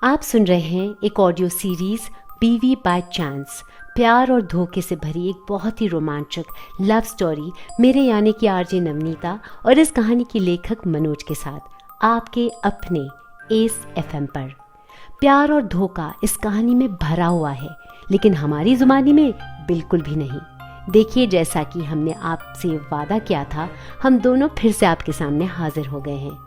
आप सुन रहे हैं एक ऑडियो सीरीज बीवी बाय चांस, प्यार और धोखे से भरी एक बहुत ही रोमांचक लव स्टोरी मेरे यानी कि आरजे नवनीता और इस कहानी की लेखक मनोज के साथ आपके अपने एस एफएम पर। प्यार और धोखा इस कहानी में भरा हुआ है, लेकिन हमारी जुबानी में बिल्कुल भी नहीं। देखिए, जैसा कि हमने आपसे वादा किया था, हम दोनों फिर से आपके सामने हाजिर हो गए हैं,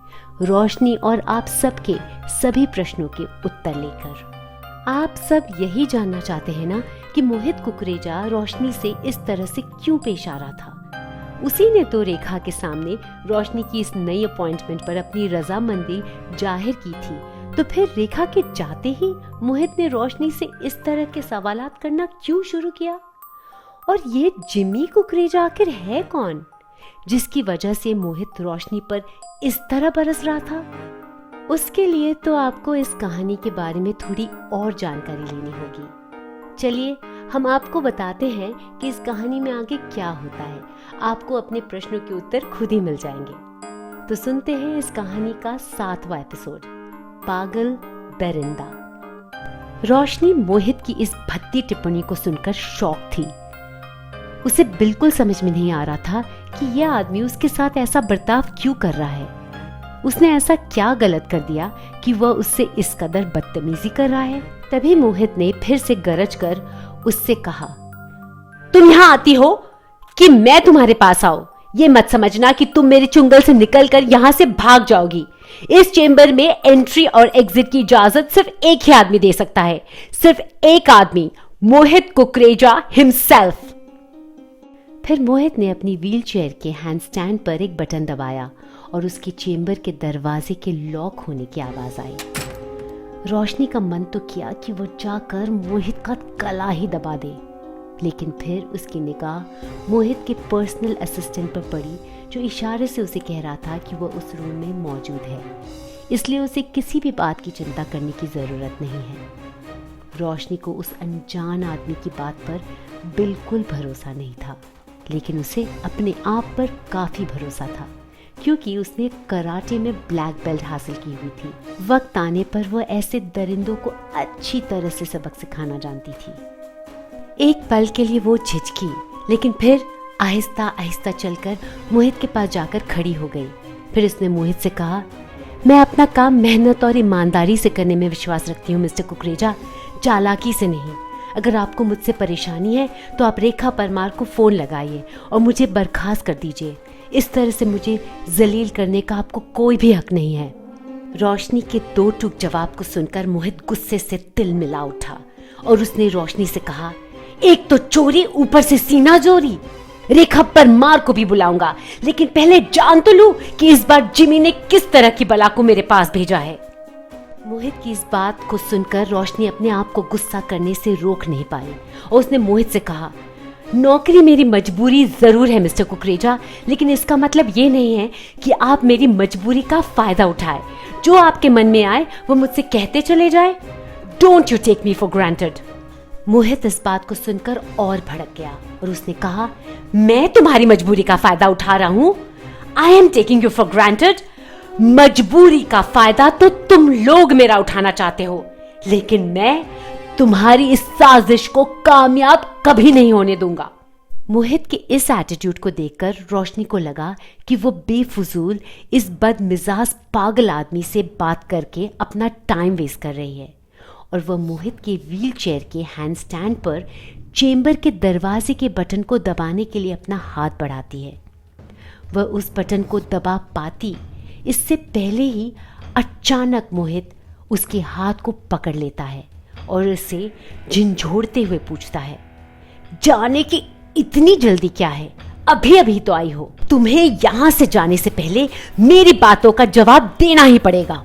रोशनी और आप सबके सभी प्रश्नों के उत्तर लेकर। आप सब यही जानना चाहते हैं ना कि मोहित कुकरेजा रोशनी से इस तरह से क्यों पेश आ रहा था। उसी ने तो रेखा के सामने रोशनी की इस नई अपॉइंटमेंट पर अपनी रजामंदी जाहिर की थी, तो फिर रेखा के जाते ही मोहित ने रोशनी से इस तरह के सवालात करना क्यों शुरू किया। और ये जिमी कुकरेजा आखिर है कौन, जिसकी वजह से मोहित रोशनी पर इस तरह बरस रहा था। उसके लिए तो आपको इस कहानी के बारे में थोड़ी और जानकारी लेनी होगी। चलिए हम आपको बताते हैं कि इस कहानी में आगे क्या होता है। आपको अपने प्रश्नों के उत्तर खुद ही मिल जाएंगे। तो सुनते हैं इस कहानी का 7वां एपिसोड, पागल दरिंदा। रोशनी मोहित की इस भद्दी टिप्पणी को सुनकर शॉक थी। उसे बिल्कुल समझ में नहीं आ रहा था कि यह आदमी उसके साथ ऐसा बर्ताव क्यों कर रहा है। उसने ऐसा क्या गलत कर दिया कि वह उससे इस कदर बदतमीजी कर रहा है। तभी मोहित ने फिर से गरज कर उससे कहा, तुम यहाँ आती हो कि मैं तुम्हारे पास आऊं? ये मत समझना कि तुम मेरे चुंगल से निकलकर यहाँ से भाग जाओगी। इस चेंबर में एंट्री और एग्जिट की इजाजत सिर्फ एक ही आदमी दे सकता है, सिर्फ एक आदमी, मोहित कुकरेजा हिमसेल्फ। फिर मोहित ने अपनी व्हीलचेयर के हैंडस्टैंड पर एक बटन दबाया और उसके चेंबर के दरवाजे के लॉक होने की आवाज आई। रोशनी का मन तो किया कि वो जाकर मोहित का गला ही दबा दे, लेकिन फिर उसकी निगाह मोहित के पर्सनल असिस्टेंट पर पड़ी, जो इशारे से उसे कह रहा था कि वह उस रूम में मौजूद है, इसलिए उसे किसी भी बात की चिंता करने की जरूरत नहीं है। रोशनी को उस अनजान आदमी की बात पर बिल्कुल भरोसा नहीं था, लेकिन उसे अपने आप पर काफी भरोसा था, क्योंकि उसने कराटे में ब्लैक बेल्ट हासिल की हुई थी। वक्त आने पर वह ऐसे दरिंदों को अच्छी तरह से सबक सिखाना जानती थी। एक पल के लिए वो झिझकी, लेकिन फिर आहिस्ता आहिस्ता चलकर मोहित के पास जाकर खड़ी हो गई। फिर उसने मोहित से कहा, मैं अपना काम मेहनत और ईमानदारी से करने में विश्वास रखती हूँ मिस्टर कुकरेजा, चालाकी से नहीं। अगर आपको मुझसे परेशानी है तो आप रेखा परमार को फोन लगाइए और मुझे बर्खास्त कर दीजिए। इस तरह से मुझे जलील करने का आपको कोई भी हक नहीं है। रोशनी के दो टूक जवाब को सुनकर मोहित गुस्से से तिल मिला उठा और उसने रोशनी से कहा, एक तो चोरी, ऊपर से सीना जोरी। रेखा परमार को भी बुलाऊंगा, लेकिन पहले जान तो लूं कि इस बार जिमी ने किस तरह की बला को मेरे पास भेजा है। मोहित की इस बात को सुनकर रोशनी अपने आप को गुस्सा करने से रोक नहीं पाई और उसने मोहित से कहा, नौकरी मेरी मजबूरी जरूर है मिस्टर कुकरेजा, लेकिन इसका मतलब ये नहीं है कि आप मेरी मजबूरी का फायदा उठाए। जो आपके मन में आए वो मुझसे कहते चले जाए। Don't you take me for granted. Mohit इस बात को सुनकर और भड़क गया और उसने कहा, मैं तुम्हारी मजबूरी का फायदा उठा रहा हूं? I am taking you for granted. मजबूरी का फायदा तो तुम लोग मेरा उठाना चाहते हो, लेकिन मैं तुम्हारी इस साजिश को कामयाब कभी नहीं होने दूंगा। मोहित के इस एटीट्यूड को देखकर रोशनी को लगा कि वो बेफुजूल इस बदमिजाज पागल आदमी से बात करके अपना टाइम वेस्ट कर रही है, और वह मोहित के व्हीलचेयर के हैंडस्टैंड पर चेंबर के दरवाजे के बटन को दबाने के लिए अपना हाथ बढ़ाती है। वह उस बटन को दबा पाती इससे पहले ही अचानक मोहित उसके हाथ को पकड़ लेता है और उसे झंझोड़ते हुए पूछता है, जाने की इतनी जल्दी क्या है? अभी अभी तो आई हो। तुम्हें यहां से जाने से पहले मेरी बातों का जवाब देना ही पड़ेगा।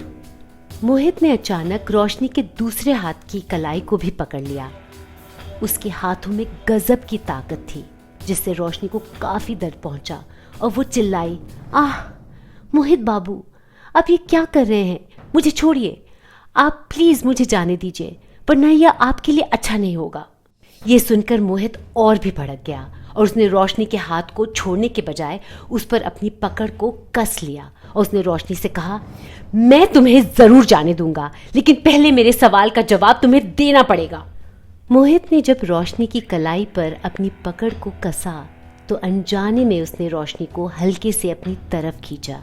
मोहित ने अचानक रोशनी के दूसरे हाथ की कलाई को भी पकड़ लिया। उसके हाथों में गजब की ताकत थी, जिससे रोशनी को काफी दर्द पहुंचा और वो चिल्लाई, आह मोहित बाबू, आप ये क्या कर रहे हैं? मुझे छोड़िए, आप प्लीज मुझे जाने दीजिए, वरना यह आपके लिए अच्छा नहीं होगा। ये सुनकर मोहित और भी भड़क गया और उसने रोशनी के हाथ को छोड़ने के बजाय उस पर अपनी पकड़ को कस लिया और उसने रोशनी से कहा, मैं तुम्हें जरूर जाने दूंगा, लेकिन पहले मेरे सवाल का जवाब तुम्हें देना पड़ेगा। मोहित ने जब रोशनी की कलाई पर अपनी पकड़ को कसा तो अनजाने में उसने रोशनी को हल्के से अपनी तरफ खींचा।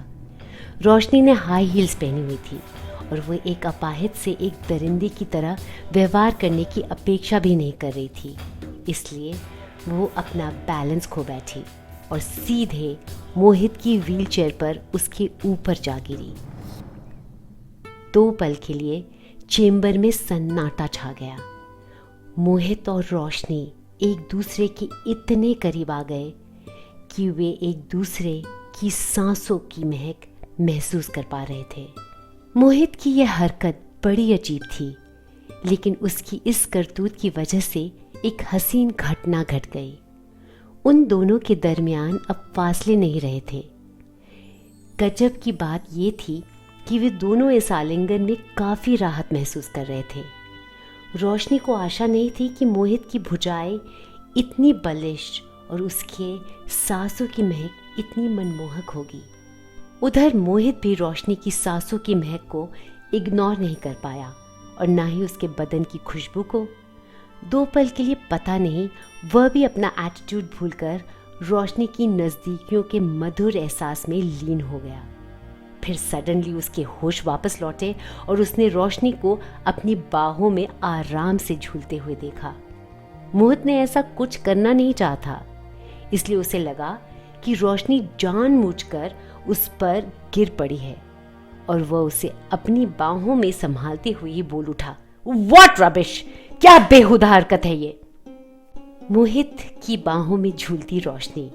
रोशनी ने हाई हील्स पहनी हुई थी और वो एक अपाहिज से एक दरिंदे की तरह व्यवहार करने की अपेक्षा भी नहीं कर रही थी, इसलिए वो अपना बैलेंस खो बैठी और सीधे मोहित की व्हीलचेयर पर उसके ऊपर जा गिरी। 2 पल के लिए चेंबर में सन्नाटा छा गया। मोहित और रोशनी एक दूसरे के इतने करीब आ गए कि वे एक दूसरे की सांसों की महक महसूस कर पा रहे थे। मोहित की यह हरकत बड़ी अजीब थी, लेकिन उसकी इस करतूत की वजह से एक हसीन घटना घट गई। उन दोनों के दरमियान अब फासले नहीं रहे थे। गजब की बात यह थी कि वे दोनों इस आलिंगन में काफ़ी राहत महसूस कर रहे थे। रोशनी को आशा नहीं थी कि मोहित की भुजाएं इतनी बलिष्ठ और उसके सांसों की महक इतनी मनमोहक होगी। उधर मोहित भी रोशनी की सांसों की महक को इग्नोर नहीं कर पाया और ना ही उसके बदन की खुशबू को। 2 पल के लिए पता नहीं वह भी अपना एटीट्यूड भूलकर रोशनी की नज़दीकियों के मधुर एहसास में लीन हो गया। फिर सडनली उसके होश वापस लौटे और उसने रोशनी को अपनी बाहों में आराम से झूलते हुए देखा। मोहित ने ऐसा कुछ करना नहीं चाहा था, इसलिए उसे लगा कि रोशनी जानबूझकर उस पर गिर पड़ी है और वह उसे अपनी बाहों में संभालते हुए ही बोल उठा, व्हाट रबिश, क्या बेहुदा हरकत है ये। मोहित की बाहों में झूलती रोशनी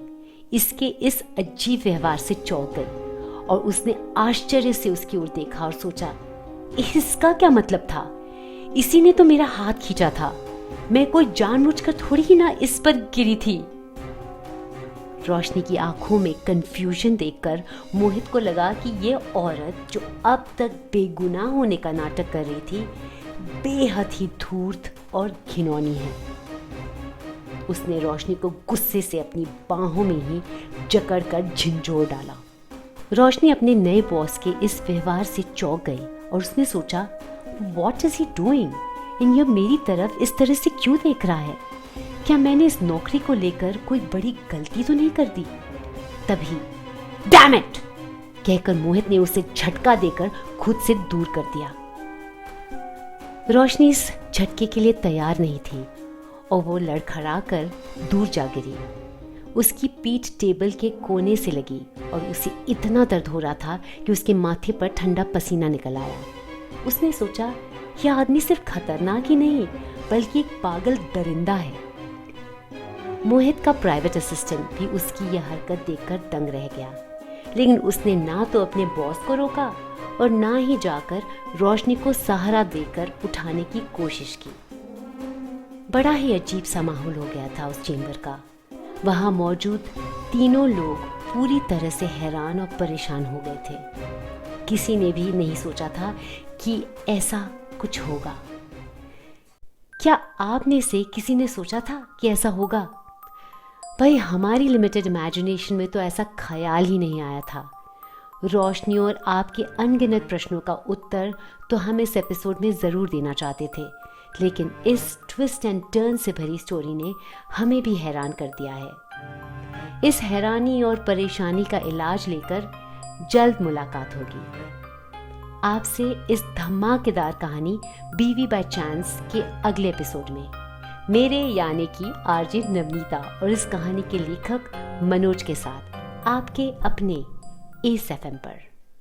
इसके इस अजीब व्यवहार से चौंक गई और उसने आश्चर्य से उसकी ओर देखा और सोचा, इसका क्या मतलब था? इसी ने तो मेरा हाथ खींचा था, मैं कोई जानबूझकर थोड़ी ही ना इस पर गिरी थी। रोशनी की आंखों में कंफ्यूजन देखकर मोहित को लगा कि ये औरत जो अब तक बेगुनाह होने का नाटक कर रही थी, बेहद ही धूर्त और घिनौनी है। उसने रोशनी को गुस्से से अपनी बाहों में ही जकड़कर झिंझोर डाला। रोशनी अपने नए बॉस के इस व्यवहार से चौंक गई और उसने सोचा, व्हाट इज ही डूइंग, यह मेरी तरफ इस तरह से क्यों देख रहा है? क्या मैंने इस नौकरी को लेकर कोई बड़ी गलती तो नहीं कर दी? तभी डैम इट कहकर मोहित ने उसे झटका देकर खुद से दूर कर दिया। रोशनी इस झटके के लिए तैयार नहीं थी और वो लड़खड़ा कर दूर जा गिरी। उसकी पीठ टेबल के कोने से लगी और उसे इतना दर्द हो रहा था कि उसके माथे पर ठंडा पसीना निकल आया। उसने सोचा, यह आदमी सिर्फ खतरनाक ही नहीं बल्कि एक पागल दरिंदा है। मोहित का प्राइवेट असिस्टेंट भी उसकी यह हरकत देखकर दंग रह गया, लेकिन उसने ना तो अपने बॉस को रोका और ना ही जाकर रोशनी को सहारा देकर उठाने की कोशिश की। बड़ा ही अजीब सा माहौल हो गया था उस चेंबर का। वहां मौजूद तीनों लोग पूरी तरह से हैरान और परेशान हो गए थे। किसी ने भी नहीं सोचा था कि ऐसा कुछ होगा। क्या आप में से किसी ने सोचा था कि ऐसा होगा? भाई, हमारी लिमिटेड इमेजिनेशन में तो ऐसा ख्याल ही नहीं आया था। रोशनी और आपके अनगिनत प्रश्नों का उत्तर तो हम इस एपिसोड में ज़रूर देना चाहते थे, लेकिन इस ट्विस्ट एंड टर्न से भरी स्टोरी ने हमें भी हैरान कर दिया है। इस हैरानी और परेशानी का इलाज लेकर जल्द मुलाकात होगी आपसे इस धमाकेदार कहानी बीवी बाय चांस के अगले एपिसोड में। मेरे यानी कि आरजे नवनीता और इस कहानी के लेखक मनोज के साथ आपके अपने एस एफएम पर।